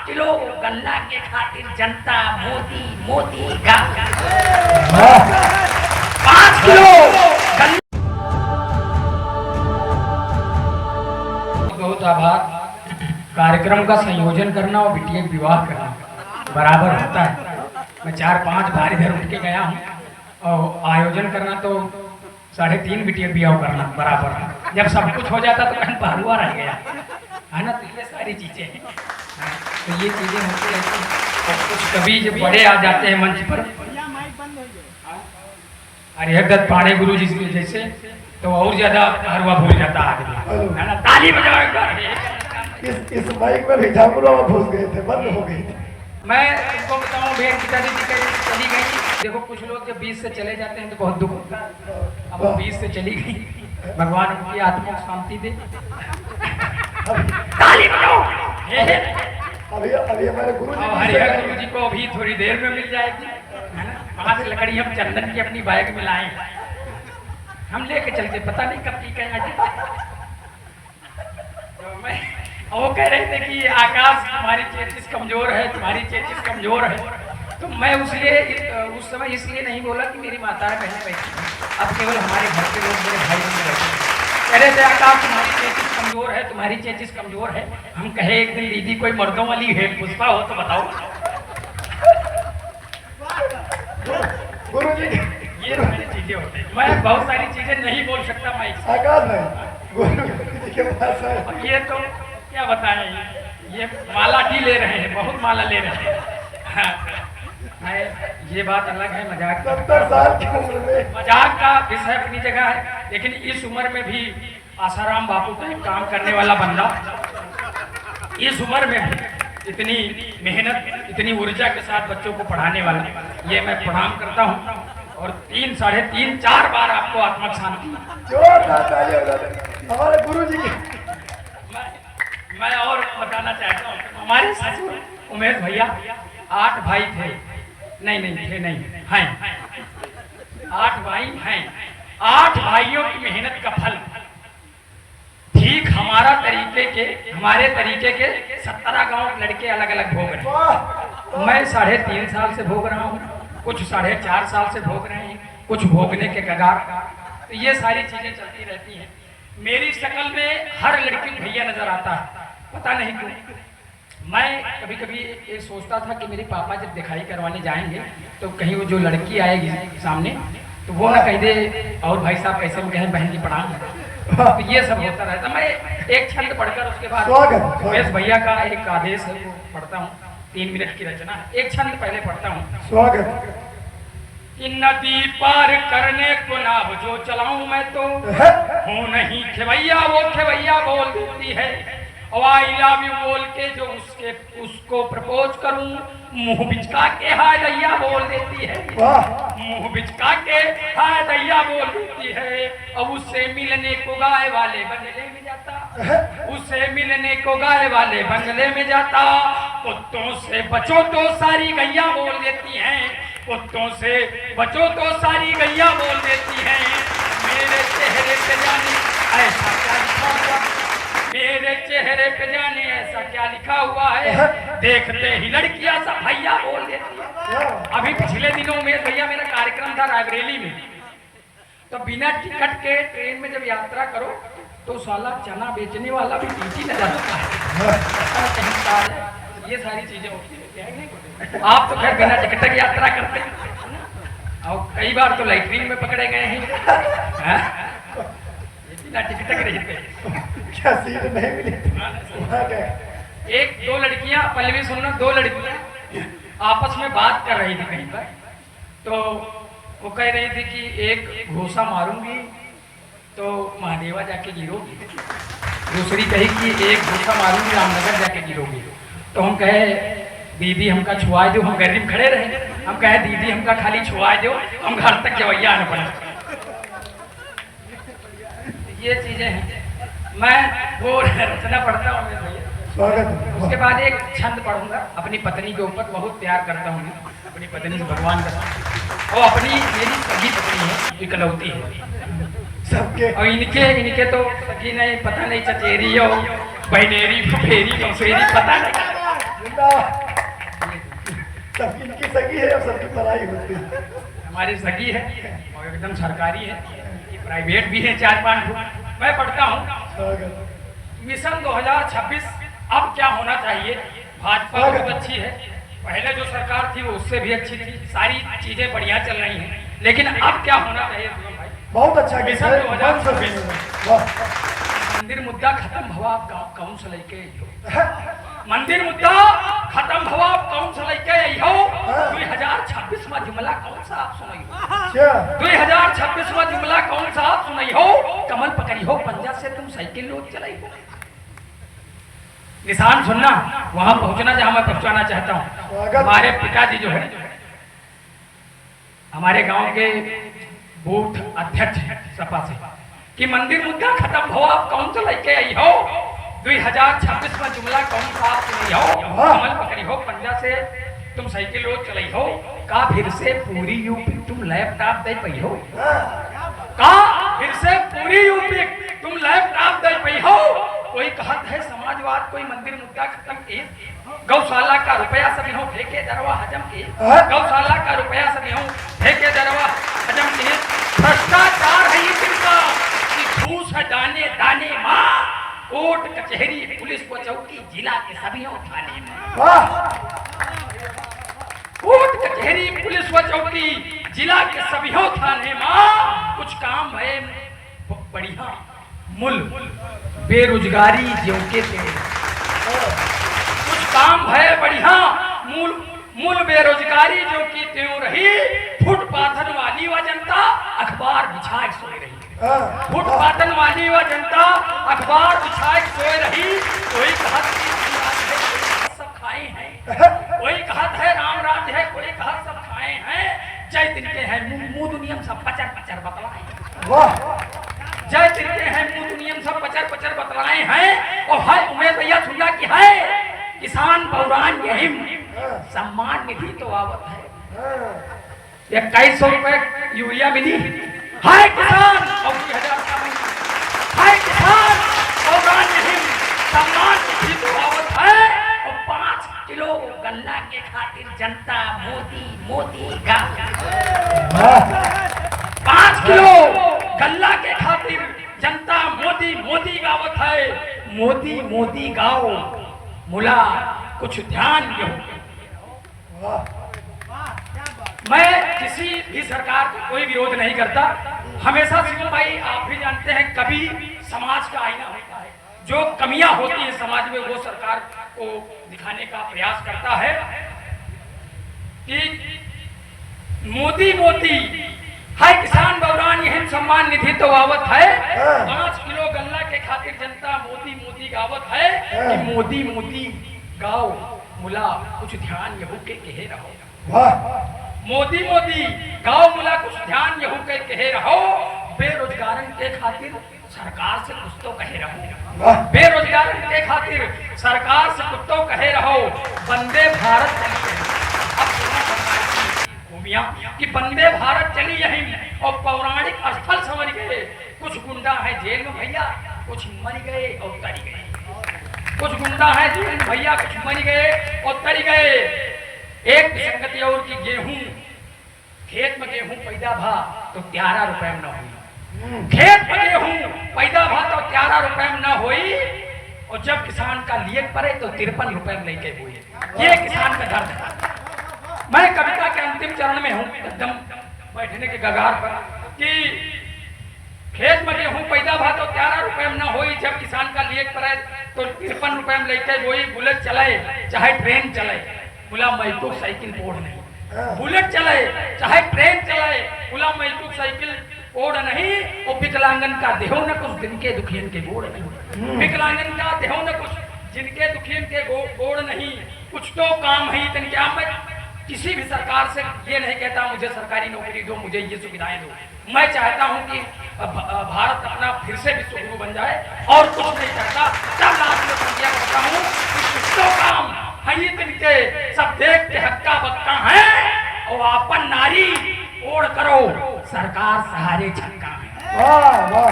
Kilo गन्ना के खातिर जनता मोदी मोदी गा 5 किलो गन्ना। बहुत आभार। कार्यक्रम का संयोजन करना और बिटिया विवाह करना बराबर होता है। मैं 4-5 बार इधर उठ के गया हूँ और आयोजन करना तो 3.5 बिटिया विवाह करना बराबर। जब सब कुछ हो जाता तो कहीं पहलुआ रह गया है ना। तो ये सारी चीज़ें हैं, तो ये चीज़ें होती रहती हैं। और कुछ कभी जब बड़े आ जाते हैं मंच पर, हरिहरदत्त पांडे गुरु जी के जैसे, तो और ज्यादा हरवा भूल जाता आदमी है ना। ताली बजाओ एक बार। इस माइक में भी झामुरा फंस गए थे, बंद हो गए थे। मैं तुमको बताऊं, भेड़ पिताजी जी चली गई। देखो कुछ लोग जब 20 से चले जाते हैं तो बहुत दुख होता है। अब वो 20 से चली गई, भगवान उनकी आत्मा को शांति दे। ताली बजाओ। अभी हमारे गुरु जी को अभी थोड़ी देर में मिल जाएगी है ना। 5 लकड़ी हम चंदन की अपनी बैग में लाए, हम लेके चलते, पता नहीं कब की कह। तो मैं वो कह रहे थे कि आकाश तुम्हारी चेचिस कमजोर है, तुम्हारी चेचिस कमजोर है। तो मैं उस समय इसलिए नहीं बोला कि मेरी माता बहनें बैठी, अब केवल हमारे घर के लोग मेरे भाई बहन बैठे। कह रहे थे आकाश तुम्हारी चेचिस कमजोर है, तुम्हारी चेचिस कमजोर है। हम कहे एक दिन दीदी कोई मर्दों वाली है पुष्पा हो तो बताओ। गुरु जी ये सारी चीजें होती हैं। मैं बहुत सारी चीजें नहीं बोल सकता मैं। आकाश नहीं, गुरु जी के पास है। ये तो क्या बताएं, ये माला भी ले रहे हैं, बहुत माला ले रहे हैं। हाँ, ये बात अलग है। मजाक 70 साल की उम्र में मजाक का विषय अपनी जगह है, लेकिन इस उम्र में भी आसाराम बापू का एक काम करने वाला बंदा, इस उम्र में भी इतनी मेहनत, इतनी ऊर्जा के साथ बच्चों को पढ़ाने वाला, ये मैं प्रणाम करता हूँ। और 3, 3.5, 4 बार आपको आत्मक शांति। जोरदार ताली हो जाए हमारे गुरु जी की। मैं और बताना चाहता हूँ, हमारे ससुर उमेश भैया 8 भाई थे, नहीं हैं 8 भाई हैं। 8 भाइयों की मेहनत का फल ठीक हमारे तरीके के 17 गांव के लड़के अलग अलग भोग रहे हैं। मैं 3.5 साल से भोग रहा हूँ, कुछ 4.5 साल से भोग रहे हैं, कुछ भोगने के कगार। तो ये सारी चीजें चलती रहती हैं। मेरी शक्ल में हर लड़की भैया नजर आता है, पता नहीं क्यों। मैं कभी कभी ये सोचता था कि मेरे पापा जब दिखाई करवाने जाएंगे तो कहीं वो जो लड़की आएगी सामने तो वो ना कह दे और भाई साहब कैसे में कहें बहन की प्रणाम। तो ये सब होता रहता। मैं एक छंद पढ़कर उसके बाद उमेश भैया का एक आदेश है वो पढ़ता हूँ, 3 मिनट की रचना है। एक छंद पहले पढ़ता हूँ। स्वागत। कि नदी पार करने को नाव जो चलाऊं मैं तो हूँ नहीं खेवैया, वो खेवैया बोल देती है। आई लव यू बोल के जो उसको प्रपोज करूं, मुंह बिचका के हाय दैया बोल देती है। मुंह बिचका के हाय दैया बोल देती है। अब उससे मिलने को गाय वाले बंगले में जाता, उससे मिलने को गाय वाले बंगले में जाता। कुत्तों से बचो तो सारी गैया बोल देती हैं, कुत्तों से बचो तो सारी गैया बोल देती हैं। मेरे चेहरे पे जाने ऐसा क्या लिखा हुआ, मेरे चेहरे पे जाने ऐसा क्या लिखा हुआ है। देखते ही लड़कियां सब भैया बोल देती है। अभी पिछले दिनों में भैया मेरा कार्यक्रम था रायबरेली में, तो बिना टिकट के ट्रेन में जब यात्रा करो तो साला चना बेचने वाला भी टीटी नजर आता है। ये सारी चीजें होती है। आप तो खैर बिना टिकट की यात्रा करते हैं और कई बार तो लैट्रिन में पकड़े गए हैं। बिना टिकट के रहते क्या सीट नहीं मिली? 1-2 लड़कियां, पल्लवी सुनना, 2 लड़कियां आपस में बात कर रही थी कहीं पर। तो वो कह रही थी कि एक घोसा मारूंगी तो महादेवा जाके गिरोगी, दूसरी कही कि एक घोसा मारूंगी रामनगर जाके गिरोगी। तो हम कहे दीदी हमका छुआ दो, हम गरीब खड़े रहे। हम कहे दीदी हमका खाली छुआ दो, हम घर तक जवैया न पड़े। ये चीजें हैं। मैं वो रचना पढ़ता हूँ। उसके बाद एक छंद पढ़ूंगा अपनी पत्नी के ऊपर। बहुत प्यार करता हूँ अपनी पत्नी से, भगवान का। और अपनी मेरी सगी पत्नी है, इकलौती है सबके। और इनके तो सगी नहीं, पता नहीं चचेरी हो बहनेरी फुफेरी मौसेरी पता नहीं। बेटा सब इनकी सगी है और सबकी पढ़ाई होती है। हमारी सगी है और एकदम सरकारी है, प्राइवेट भी है 4-5 मैं पढ़ता हूँ। मिशन 2026 अब क्या होना चाहिए? भाजपा बहुत अच्छी है, पहले जो सरकार थी वो उससे भी अच्छी थी, सारी चीजें बढ़िया चल रही हैं, लेकिन अब क्या होना चाहिए सुमन भाई? बहुत अच्छा मिशन 2026 वाह मंदिर मुद्दा खत्म भवा कौन से लेके मंदिर मुद्दा खत्म भवा कौन से लेके हो 2026 में जुमला कौन सा आप सुनाई हो? 2026 में जुमला कौन सा आप सुनाई हो? कमल पकड़ी हो पंजा से तुम साइकिल रोड चलाई हो। निशान सुनना, वहां पहुंचना जहां मैं पहुंचाना चाहता हूं। हमारे पिताजी जो है हमारे गांव के बूथ अध्यक्ष है सपा से कि मंदिर मुद्दा खत्म हो आप कौन सा लेके आई हो 2026 में जुमला कौन सा आप सुनी हो? कमल पकड़ी हो पंजा से तुम साइकिल रोड चलाई हो। का फिर से पूरी यूपी तुम लैपटॉप दे पई हो? का फिर से पूरी यूपी तुम लैपटॉप दे पई हो? कोई कहत है समाजवाद, कोई मंदिर मुद्दा खत्म के, गौशाला का रुपया सब हो फेंके दरवा हजम के, गौशाला का रुपया सब हो फेंके दरवा हजम के। भ्रष्टाचार है ये तिनका कि घूस है दाने दाने माँ, कोर्ट कचहरी पुलिस को चौकी जिला के सभी थाने में। कोर्ट कचहरी पुलिस व चौकी जिला के सभी थाने में कुछ काम है बढ़िया मूल बेरोजगारी जो के कुछ काम है बढ़िया मूल बेरोजगारी जो की त्यों रही। फुटपाथन वाली व जनता अखबार बिछाए सोए रही, फुटपाथन वाली व जनता अखबार बिछाए सोए रही। कोई कहत सब खाए हैं, कोई कहत है राम राज है, कोई कहत सब खाए हैं। जय तिनके हैं मुंह दुनिया सब पचर पचर बतलाए, जय तिनके हैं मुंह दुनिया सब पचर पचर बतलाए हैं। और हाय उमेश भैया सुनना कि है किसान पौराण यही सम्मान निधि तो आवत है 2100 रुपए यूरिया मिली। हाय किसान और 2000 का हाय किसान पौराण यही सम्मान निधि तो आवत है। और 5 किलो गन्ना के खातिर जनता मोदी मोदी गा 5 किलो गल्ला के खातिर जनता मोदी मोदी गावत है। मोदी मोदी गाओ मुला कुछ ध्यान दो। मैं किसी भी सरकार का कोई विरोध नहीं करता, हमेशा शिवम भाई आप भी जानते हैं कभी समाज का आईना होता है, जो कमियां होती हैं समाज में वो सरकार को दिखाने का प्रयास करता है कि मोदी मोदी हाय किसान बौरान यही सम्मान निधि तो आवत है। 5 किलो गन्ना के खातिर जनता मोदी मोदी गावत है कि मोदी मोदी गाओ मुला कुछ ध्यान यहू के कहे रहो। मोदी मोदी गाओ मुला कुछ ध्यान यहू के कहे रहो। बेरोजगारन के खातिर सरकार से कुछ तो कहे रहो, बेरोजगारन के खातिर सरकार से कुछ तो कहे रहो। वंदे भारत कि वंदे भारत चली यही और पौराणिक स्थल समझ गए। कुछ गुंडा है जेल में भैया, कुछ मर गए और तरी गए। कुछ गुंडा है जेल में भैया, कुछ मर गए और तरी गए। एक संगति और की गेहूं खेत में गेहूं पैदा भा तो 11 रुपए में न हुई, खेत में गेहूं पैदा भा तो 11 रुपए में न हुई। और जब किसान का लिए पड़े तो 53 रुपए में लेके हुए। ये किसान का दर्द है। मैं कविता के अंतिम चरण में हूँ, एकदम बैठने के कगार पर कि खेत में गेहूं पैदा भा तो 11 रुपए में न हुई। जब किसान का लिए पड़े तो 53 रुपए में लेके गोई। बुलेट चले चाहे ट्रेन चले बोला मैटुक साइकिल बोर्ड नहीं, बुलेट चले चाहे ट्रेन चले बोला मैटुक साइकिल बोर्ड नहीं। और विकलांगन का देहो न कुछ जिनके दुखियन के गोड़ नहीं, विकलांगन का देहो न कुछ जिनके दुखियन के गोड़ नहीं। कुछ तो काम है इतने क्या। मैं किसी भी सरकार से ये नहीं कहता मुझे सरकारी नौकरी दो, मुझे ये सुविधाएं दो। मैं चाहता हूं कि भारत अपना फिर से विश्व गुरु बन जाए और कुछ नहीं चाहता। सब लास्ट में संख्या करता हूँ कुछ तो काम है तिनके सब देख के हक्का बक्का है। और अपन नारी ओढ़ करो सरकार सहारे छक्का है। वाह वाह